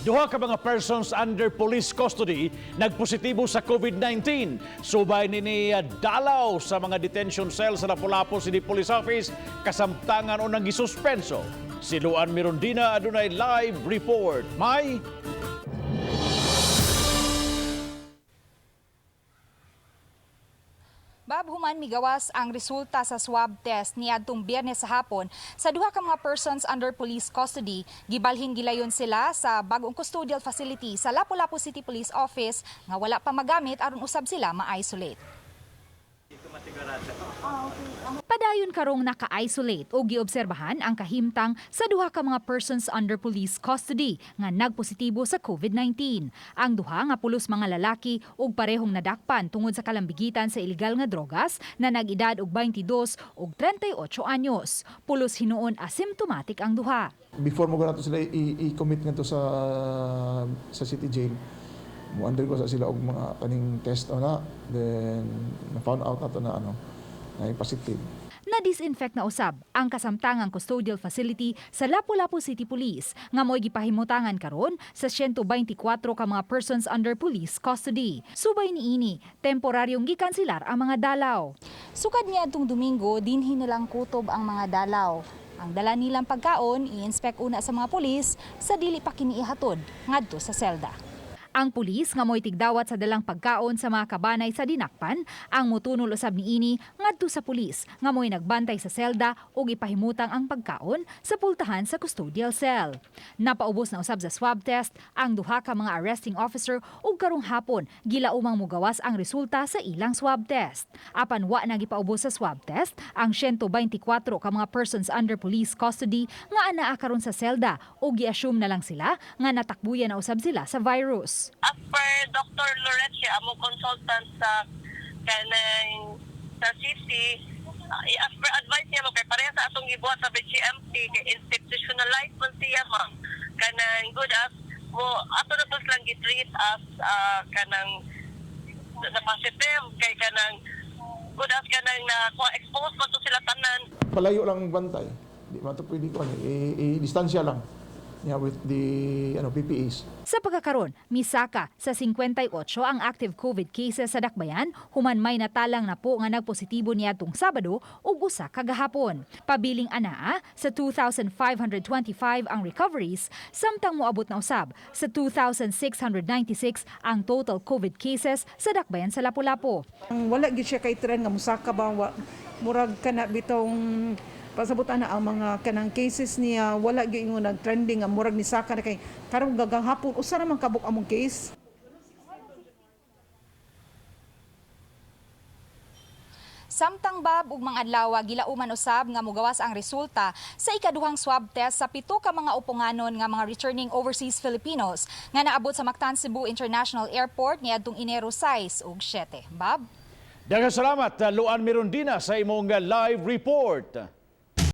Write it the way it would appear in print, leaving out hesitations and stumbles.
Duha ka mga persons under police custody nagpositibo sa COVID-19. Subay nini dalaw sa mga detention cell sa Lapu-Lapu City Police Office kasamtangan o nang gisuspenso. Si Luan Mirondina adunay live report. May Bab, human migawas ang resulta sa swab test niadtong Biyernes sa hapon sa duha ka mga persons under police custody. Gibalhin gilayon sila sa bagong custodial facility sa Lapu-Lapu City Police Office nga wala pa magamit aron usab sila ma-isolate. Padayon karong naka-isolate o giobserbahan ang kahimtang sa duha ka mga persons under police custody nga nagpositibo sa COVID-19. Ang duha nga pulos mga lalaki ug parehong nadakpan tungod sa kalambigitan sa ilegal nga drogas na nag-edad og 22 ug 38 anyos. Pulos hinuon asymptomatic ang duha. Before mo nato sila i-commit ngadto sa city jail, mo undergo sa sila og mga kaning test na, then na found out nato na na positive. Na-disinfect na usab ang kasamtangang custodial facility sa Lapu-Lapu City Police nga mo'y gipahimutangan karon sa 124 ka mga persons under police custody. Subay niini, temporaryong gikanselar ang mga dalaw. Sukad niadtong Domingo, dinhi nilang kutob ang mga dalaw. Ang dala nilang pagkaon, i-inspect una sa mga pulis sa dili pa kini ihatod ngadto sa selda. Ang pulis nga mo'y tigdawat sa dalang pagkaon sa mga kabanay sa dinakpan, ang mutunol usab niini ngadto sa pulis nga mo'y nagbantay sa selda ug ipahimutang ang pagkaon sa pultahan sa custodial cell. Napaubos na usab sa swab test ang duha ka mga arresting officer ug karong hapon gilaumang mugawas ang resulta sa ilang swab test. Apan wa na gipaubos sa swab test ang 124 ka mga persons under police custody nga anaa karon sa selda ug gi-assume na lang sila nga natakbuyan na usab sila sa virus. As per Dr. Lorencia, among consultant sa kanang sa city, as per advice niya mo kay pareha sa atong gibuhat sa BGMP kay institutionalized man siya ma'am. Kanang good as mo ato na to lang gitreat as kanang na positive kay kanang good as kanang na expose man to sila tanan. Palayo lang ang bantay. Di man to pwede ko distansya lang. Yeah, with the PPEs. Sa pagkakaroon, misaka sa 58 ang active COVID cases sa Dakbayan, human may natalang na po nga nagpositibo niadtong Sabado ug usa kagahapon. Pabiling anaa sa 2,525 ang recoveries, samtang moabot na usab sa 2,696 ang total COVID cases sa Dakbayan sa Lapu-Lapu. Wala gid siya kay trend nga musaka ba murag kana bitong pasabutan na ang mga kanang cases niya wala gyud ingon nag-trending ang murag ni saka na kay karong gagang hapon usa ra man kabuk among case. Samtang bab ug mga adlaw gilauman usab nga mogawas ang resulta sa ikaduhang swab test sa 7 ka mga uponganon nga mga returning overseas Filipinos nga naabot sa Mactan Cebu International Airport niadtong Enero 6 ug 7. Bab, daghang salamat Luan Mirondina sa imong live report.